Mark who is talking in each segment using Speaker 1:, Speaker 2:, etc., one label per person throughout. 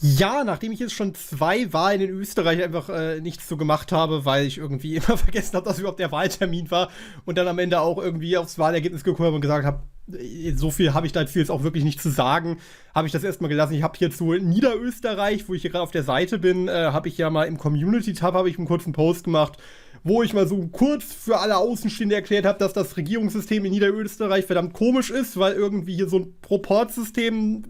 Speaker 1: Ja, nachdem ich jetzt schon 2 Wahlen in Österreich einfach nichts so gemacht habe, weil ich irgendwie immer vergessen habe, dass überhaupt der Wahltermin war und dann am Ende auch irgendwie aufs Wahlergebnis geguckt habe und gesagt habe, so viel habe ich dazu jetzt auch wirklich nicht zu sagen, habe ich das erstmal gelassen. Ich habe hier zu Niederösterreich, wo ich hier gerade auf der Seite bin, habe ich ja mal im Community-Tab einen kurzen Post gemacht, wo ich mal so kurz für alle Außenstehende erklärt habe, dass das Regierungssystem in Niederösterreich verdammt komisch ist, weil irgendwie hier so ein Proportsystem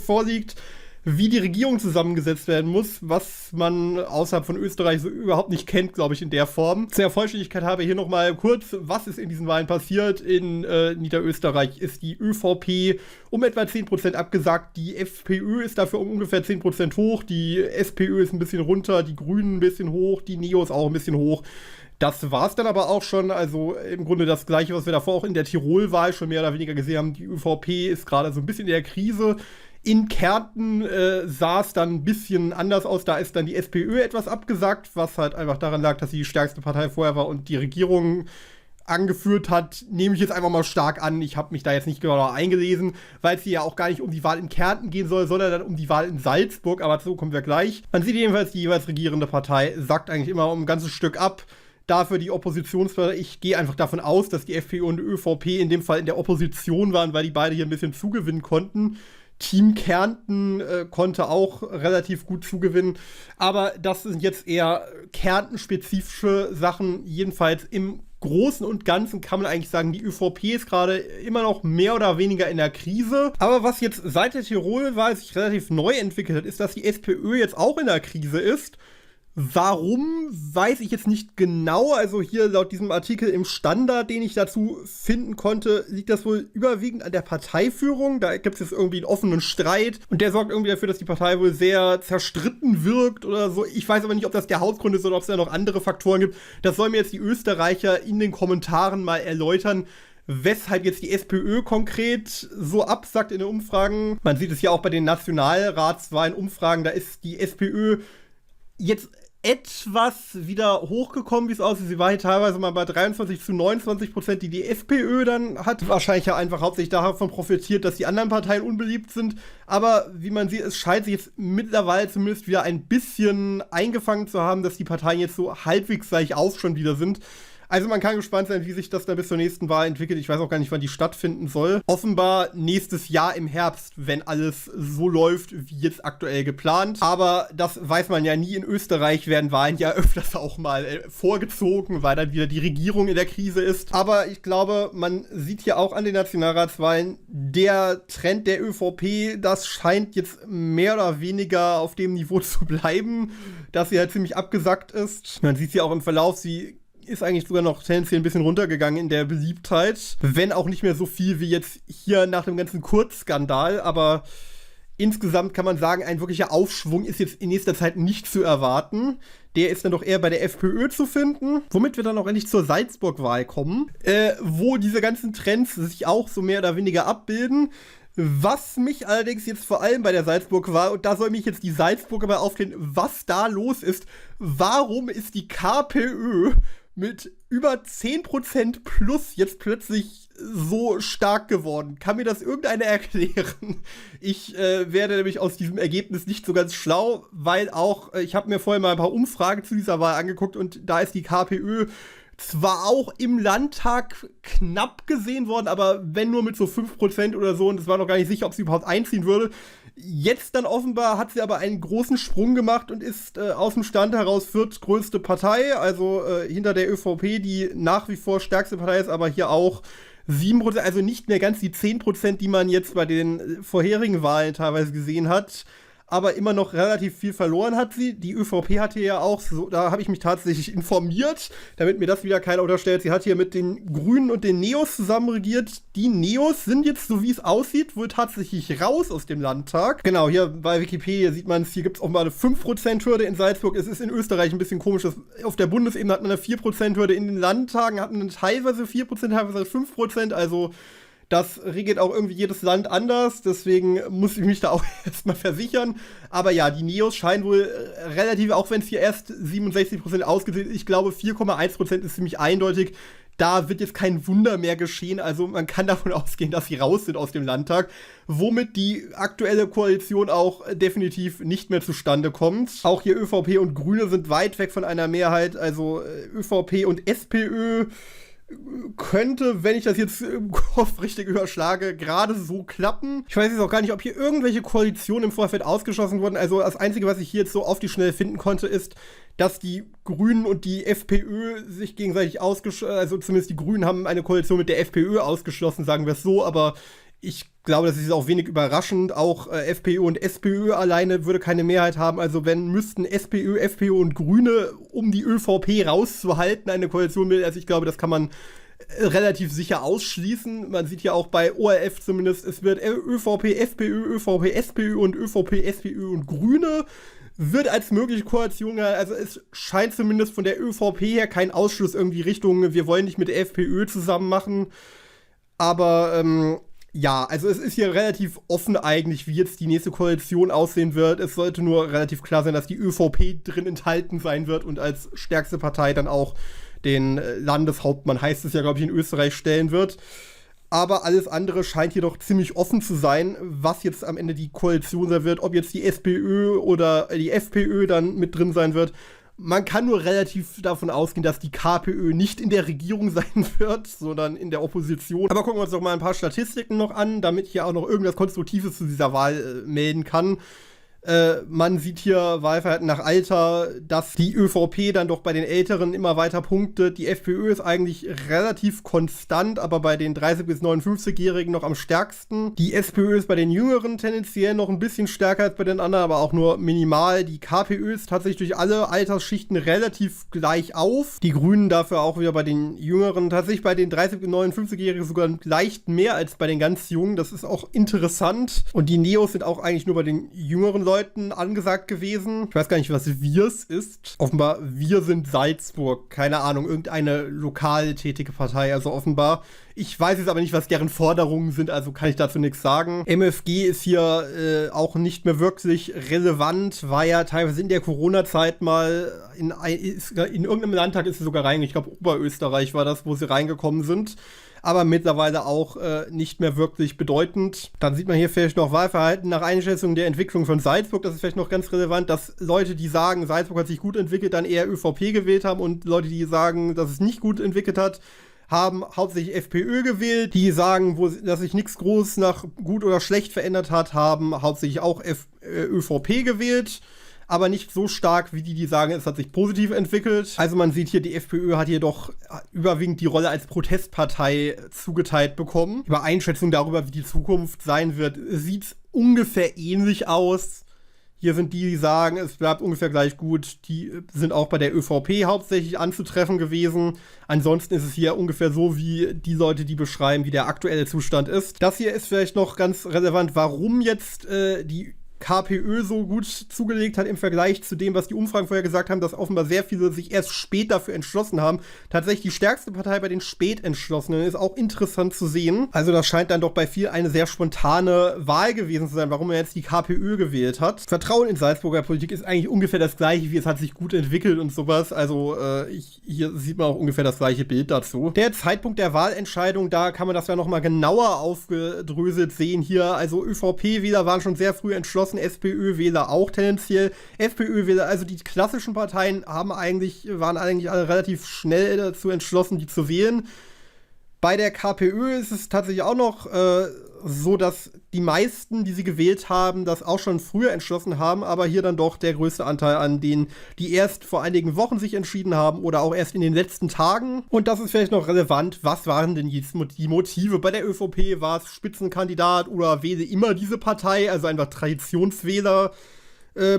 Speaker 1: vorliegt, wie die Regierung zusammengesetzt werden muss, was man außerhalb von Österreich so überhaupt nicht kennt, glaube ich, in der Form. Zur Vollständigkeit habe ich hier noch mal kurz, was ist in diesen Wahlen passiert. In Niederösterreich ist die ÖVP um etwa 10% abgesagt, die FPÖ ist dafür um ungefähr 10% hoch, die SPÖ ist ein bisschen runter, die Grünen ein bisschen hoch, die Neos auch ein bisschen hoch. Das war's dann aber auch schon, also im Grunde das Gleiche, was wir davor auch in der Tirol-Wahl schon mehr oder weniger gesehen haben. Die ÖVP ist gerade so ein bisschen in der Krise. In Kärnten sah es dann ein bisschen anders aus. Da ist dann die SPÖ etwas abgesagt, was halt einfach daran lag, dass sie die stärkste Partei vorher war und die Regierung angeführt hat, nehme ich jetzt einfach mal stark an. Ich habe mich da jetzt nicht genau eingelesen, weil es hier ja auch gar nicht um die Wahl in Kärnten gehen soll, sondern dann um die Wahl in Salzburg. Aber dazu kommen wir gleich. Man sieht jedenfalls, die jeweils regierende Partei sagt eigentlich immer um ein ganzes Stück ab. Dafür die Oppositionspartei, ich gehe einfach davon aus, dass die FPÖ und die ÖVP in dem Fall in der Opposition waren, weil die beide hier ein bisschen zugewinnen konnten. Team Kärnten konnte auch relativ gut zugewinnen. Aber das sind jetzt eher Kärnten-spezifische Sachen. Jedenfalls im Großen und Ganzen kann man eigentlich sagen, die ÖVP ist gerade immer noch mehr oder weniger in der Krise. Aber was jetzt seit der Tirol-Wahl sich relativ neu entwickelt hat, ist, dass die SPÖ jetzt auch in der Krise ist. Warum, weiß ich jetzt nicht genau. Also hier laut diesem Artikel im Standard, den ich dazu finden konnte, liegt das wohl überwiegend an der Parteiführung. Da gibt es jetzt irgendwie einen offenen Streit und der sorgt irgendwie dafür, dass die Partei wohl sehr zerstritten wirkt oder so. Ich weiß aber nicht, ob das der Hauptgrund ist oder ob es da noch andere Faktoren gibt. Das sollen mir jetzt die Österreicher in den Kommentaren mal erläutern, weshalb jetzt die SPÖ konkret so absackt in den Umfragen. Man sieht es ja auch bei den Nationalratswahlen-Umfragen, da ist die SPÖ jetzt etwas wieder hochgekommen, wie es aussieht. Sie war hier teilweise mal bei 23-29%, die die FPÖ dann hat. Wahrscheinlich ja einfach hauptsächlich davon profitiert, dass die anderen Parteien unbeliebt sind. Aber wie man sieht, es scheint sich jetzt mittlerweile zumindest wieder ein bisschen eingefangen zu haben, dass die Parteien jetzt so halbwegs gleich auf schon wieder sind. Also man kann gespannt sein, wie sich das dann bis zur nächsten Wahl entwickelt. Ich weiß auch gar nicht, wann die stattfinden soll. Offenbar nächstes Jahr im Herbst, wenn alles so läuft, wie jetzt aktuell geplant. Aber das weiß man ja nie. In Österreich werden Wahlen ja öfters auch mal vorgezogen, weil dann wieder die Regierung in der Krise ist. Aber ich glaube, man sieht hier auch an den Nationalratswahlen, der Trend der ÖVP, das scheint jetzt mehr oder weniger auf dem Niveau zu bleiben, dass sie halt ziemlich abgesackt ist. Man sieht sie auch im Verlauf, sie ist eigentlich sogar noch tendenziell ein bisschen runtergegangen in der Beliebtheit. Wenn auch nicht mehr so viel wie jetzt hier nach dem ganzen Kurz-Skandal. Aber insgesamt kann man sagen, ein wirklicher Aufschwung ist jetzt in nächster Zeit nicht zu erwarten. Der ist dann doch eher bei der FPÖ zu finden. Womit wir dann auch endlich zur Salzburg-Wahl kommen, wo diese ganzen Trends sich auch so mehr oder weniger abbilden. Was mich allerdings jetzt vor allem bei der Salzburg-Wahl, und da soll mich jetzt die Salzburger mal aufklären, was da los ist. Warum ist die KPÖ mit über 10% plus jetzt plötzlich so stark geworden? Kann mir das irgendeiner erklären? Ich werde nämlich aus diesem Ergebnis nicht so ganz schlau, weil auch, ich habe mir vorher mal ein paar Umfragen zu dieser Wahl angeguckt und da ist die KPÖ zwar auch im Landtag knapp gesehen worden, aber wenn nur mit so 5% oder so, und es war noch gar nicht sicher, ob sie überhaupt einziehen würde. Jetzt dann offenbar hat sie aber einen großen Sprung gemacht und ist aus dem Stand heraus viertgrößte Partei, also hinter der ÖVP, die nach wie vor stärkste Partei ist, aber hier auch 7%, also nicht mehr ganz die 10%, die man jetzt bei den vorherigen Wahlen teilweise gesehen hat. Aber immer noch relativ viel verloren hat sie. Die ÖVP hatte ja auch, so, da habe ich mich tatsächlich informiert, damit mir das wieder keiner unterstellt. Sie hat hier mit den Grünen und den Neos zusammen regiert. Die Neos sind jetzt, so wie es aussieht, wohl tatsächlich raus aus dem Landtag. Genau, hier bei Wikipedia sieht man es, hier gibt es auch mal eine 5%-Hürde in Salzburg. Es ist in Österreich ein bisschen komisch. Auf der Bundesebene hat man eine 4%-Hürde, in den Landtagen hat man teilweise 4%, teilweise 5%, also das regelt auch irgendwie jedes Land anders, deswegen muss ich mich da auch erstmal versichern. Aber ja, die Neos scheinen wohl relativ, auch wenn es hier erst 67% ausgesehen ist, ich glaube 4,1% ist ziemlich eindeutig, da wird jetzt kein Wunder mehr geschehen. Also man kann davon ausgehen, dass sie raus sind aus dem Landtag, womit die aktuelle Koalition auch definitiv nicht mehr zustande kommt. Auch hier ÖVP und Grüne sind weit weg von einer Mehrheit. Also ÖVP und SPÖ könnte, wenn ich das jetzt im Kopf richtig überschlage, gerade so klappen. Ich weiß jetzt auch gar nicht, ob hier irgendwelche Koalitionen im Vorfeld ausgeschlossen wurden. Also das Einzige, was ich hier jetzt so auf die Schnelle finden konnte, ist, dass die Grünen und die FPÖ sich gegenseitig also zumindest die Grünen haben eine Koalition mit der FPÖ ausgeschlossen, sagen wir es so, aber ich glaube, das ist auch wenig überraschend. Auch FPÖ und SPÖ alleine würde keine Mehrheit haben. Also wenn müssten SPÖ, FPÖ und Grüne, um die ÖVP rauszuhalten, eine Koalition bilden. Also ich glaube, das kann man relativ sicher ausschließen. Man sieht ja auch bei ORF zumindest, es wird ÖVP, FPÖ, ÖVP, SPÖ und ÖVP, SPÖ und Grüne wird als mögliche Koalition gehalten. Also es scheint zumindest von der ÖVP her kein Ausschluss irgendwie Richtung, wir wollen nicht mit der FPÖ zusammen machen. Aber ja, also es ist hier relativ offen eigentlich, wie jetzt die nächste Koalition aussehen wird. Es sollte nur relativ klar sein, dass die ÖVP drin enthalten sein wird und als stärkste Partei dann auch den Landeshauptmann, heißt es ja, glaube ich, in Österreich stellen wird. Aber alles andere scheint jedoch ziemlich offen zu sein, was jetzt am Ende die Koalition sein wird, ob jetzt die SPÖ oder die FPÖ dann mit drin sein wird. Man kann nur relativ davon ausgehen, dass die KPÖ nicht in der Regierung sein wird, sondern in der Opposition. Aber gucken wir uns doch mal ein paar Statistiken noch an, damit ich ja auch noch irgendwas Konstruktives zu dieser Wahl melden kann. Man sieht hier Wahlverhalten nach Alter, dass die ÖVP dann doch bei den Älteren immer weiter punktet. Die FPÖ ist eigentlich relativ konstant, aber bei den 30- bis 59-Jährigen noch am stärksten. Die SPÖ ist bei den Jüngeren tendenziell noch ein bisschen stärker als bei den anderen, aber auch nur minimal. Die KPÖ ist tatsächlich durch alle Altersschichten relativ gleich auf. Die Grünen dafür auch wieder bei den Jüngeren. Tatsächlich bei den 30- bis 59-Jährigen sogar leicht mehr als bei den ganz Jungen. Das ist auch interessant. Und die Neos sind auch eigentlich nur bei den jüngeren Leuten angesagt gewesen. Ich weiß gar nicht, was Wirs ist. Offenbar, wir sind Salzburg. Keine Ahnung, irgendeine lokal tätige Partei, also offenbar. Ich weiß jetzt aber nicht, was deren Forderungen sind, also kann ich dazu nichts sagen. MFG ist hier auch nicht mehr wirklich relevant, war ja teilweise in der Corona-Zeit mal in irgendeinem Landtag ist sie sogar reingekommen. Ich glaube, Oberösterreich war das, wo sie reingekommen sind. Aber mittlerweile auch nicht mehr wirklich bedeutend. Dann sieht man hier vielleicht noch Wahlverhalten nach Einschätzung der Entwicklung von Salzburg. Das ist vielleicht noch ganz relevant, dass Leute, die sagen, Salzburg hat sich gut entwickelt, dann eher ÖVP gewählt haben und Leute, die sagen, dass es nicht gut entwickelt hat, haben hauptsächlich FPÖ gewählt. Die sagen, dass sich nichts groß nach gut oder schlecht verändert hat, haben hauptsächlich auch ÖVP gewählt. Aber nicht so stark, wie die sagen, es hat sich positiv entwickelt. Also man sieht hier, die FPÖ hat jedoch überwiegend die Rolle als Protestpartei zugeteilt bekommen. Über Einschätzung darüber, wie die Zukunft sein wird, sieht ungefähr ähnlich aus. Hier sind die sagen, es bleibt ungefähr gleich gut. Die sind auch bei der ÖVP hauptsächlich anzutreffen gewesen. Ansonsten ist es hier ungefähr so, wie die Leute, die beschreiben, wie der aktuelle Zustand ist. Das hier ist vielleicht noch ganz relevant, warum jetzt die KPÖ so gut zugelegt hat im Vergleich zu dem, was die Umfragen vorher gesagt haben, dass offenbar sehr viele sich erst spät dafür entschlossen haben. Tatsächlich die stärkste Partei bei den Spätentschlossenen ist auch interessant zu sehen. Also das scheint dann doch bei vielen eine sehr spontane Wahl gewesen zu sein, warum er jetzt die KPÖ gewählt hat. Vertrauen in Salzburger Politik ist eigentlich ungefähr das gleiche, wie es hat sich gut entwickelt und sowas. Also hier sieht man auch ungefähr das gleiche Bild dazu. Der Zeitpunkt der Wahlentscheidung, da kann man das ja nochmal genauer aufgedröselt sehen hier. Also ÖVP-Wähler waren schon sehr früh entschlossen, SPÖ-Wähler auch tendenziell. FPÖ-Wähler, also die klassischen Parteien waren eigentlich alle relativ schnell dazu entschlossen, die zu wählen. Bei der KPÖ ist es tatsächlich auch noch so, dass die meisten, die sie gewählt haben, das auch schon früher entschlossen haben, aber hier dann doch der größte Anteil an denen, die erst vor einigen Wochen sich entschieden haben oder auch erst in den letzten Tagen. Und das ist vielleicht noch relevant. Was waren denn jetzt die Motive? Bei der ÖVP war es Spitzenkandidat oder wähle immer diese Partei, also einfach Traditionswähler.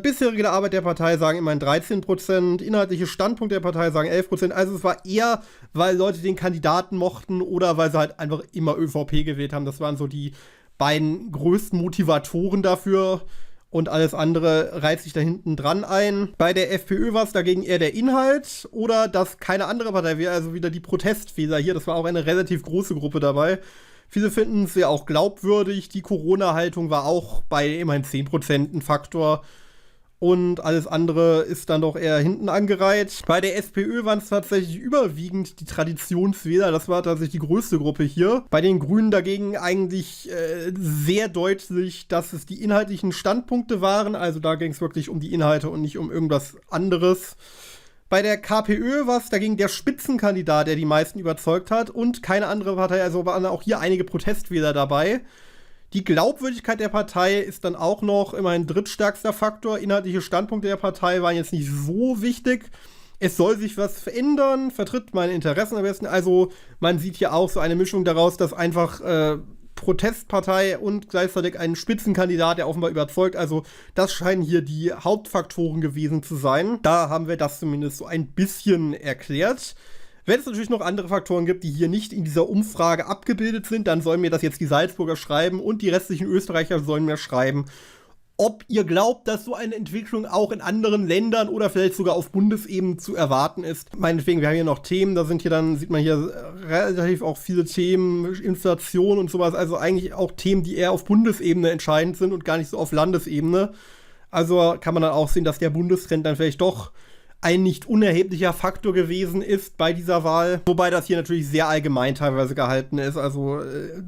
Speaker 1: Bisherige Arbeit der Partei sagen immerhin 13%, inhaltliche Standpunkt der Partei sagen 11%. Also es war eher, weil Leute den Kandidaten mochten oder weil sie halt einfach immer ÖVP gewählt haben. Das waren so die beiden größten Motivatoren dafür. Und alles andere reiht sich da hinten dran ein. Bei der FPÖ war es dagegen eher der Inhalt oder dass keine andere Partei wäre, also wieder die Protestwähler hier. Das war auch eine relativ große Gruppe dabei. Viele finden es ja auch glaubwürdig. Die Corona-Haltung war auch bei immerhin 10% ein Faktor. und alles andere ist dann doch eher hinten angereiht. Bei der SPÖ waren es tatsächlich überwiegend die Traditionswähler, das war tatsächlich die größte Gruppe hier. Bei den Grünen dagegen eigentlich sehr deutlich, dass es die inhaltlichen Standpunkte waren, also da ging es wirklich um die Inhalte und nicht um irgendwas anderes. Bei der KPÖ war es dagegen der Spitzenkandidat, der die meisten überzeugt hat und keine andere Partei, also waren auch hier einige Protestwähler dabei. Die Glaubwürdigkeit der Partei ist dann auch noch immerhin drittstärkster Faktor. Inhaltliche Standpunkte der Partei waren jetzt nicht so wichtig. Es soll sich was verändern, vertritt meine Interessen am besten. Also man sieht hier auch so eine Mischung daraus, dass einfach Protestpartei und gleichzeitig ein Spitzenkandidat, der offenbar überzeugt. Also das scheinen hier die Hauptfaktoren gewesen zu sein. Da haben wir das zumindest so ein bisschen erklärt. Wenn es natürlich noch andere Faktoren gibt, die hier nicht in dieser Umfrage abgebildet sind, dann sollen mir das jetzt die Salzburger schreiben und die restlichen Österreicher sollen mir schreiben, ob ihr glaubt, dass so eine Entwicklung auch in anderen Ländern oder vielleicht sogar auf Bundesebene zu erwarten ist. Meinetwegen, wir haben hier noch Themen, da sind hier dann, sieht man hier relativ auch viele Themen, Inflation und sowas, also eigentlich auch Themen, die eher auf Bundesebene entscheidend sind und gar nicht so auf Landesebene. Also kann man dann auch sehen, dass der Bundestrend dann vielleicht doch ein nicht unerheblicher Faktor gewesen ist bei dieser Wahl. Wobei das hier natürlich sehr allgemein teilweise gehalten ist. Also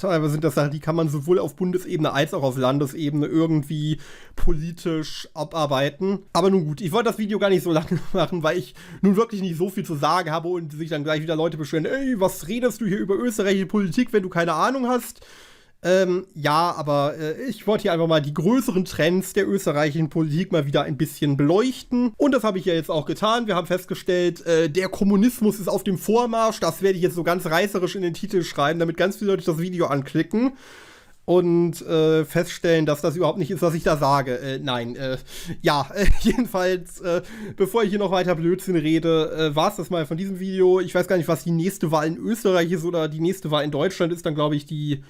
Speaker 1: teilweise sind das Sachen, die kann man sowohl auf Bundesebene als auch auf Landesebene irgendwie politisch abarbeiten. Aber nun gut, ich wollte das Video gar nicht so lange machen, weil ich nun wirklich nicht so viel zu sagen habe und sich dann gleich wieder Leute beschweren, ey, was redest du hier über österreichische Politik, wenn du keine Ahnung hast? Ja, aber ich wollte hier einfach mal die größeren Trends der österreichischen Politik mal wieder ein bisschen beleuchten. Und das habe ich ja jetzt auch getan. Wir haben festgestellt, der Kommunismus ist auf dem Vormarsch. Das werde ich jetzt so ganz reißerisch in den Titel schreiben, damit ganz viele Leute das Video anklicken und feststellen, dass das überhaupt nicht ist, was ich da sage. Nein, jedenfalls, bevor ich hier noch weiter Blödsinn rede, war es das mal von diesem Video. Ich weiß gar nicht, was die nächste Wahl in Österreich ist oder die nächste Wahl in Deutschland ist, dann glaube ich die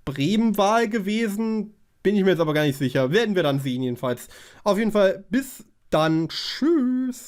Speaker 1: Bremen-Wahl gewesen. Bin ich mir jetzt aber gar nicht sicher. Werden wir dann sehen, jedenfalls. Auf jeden Fall, bis dann. Tschüss.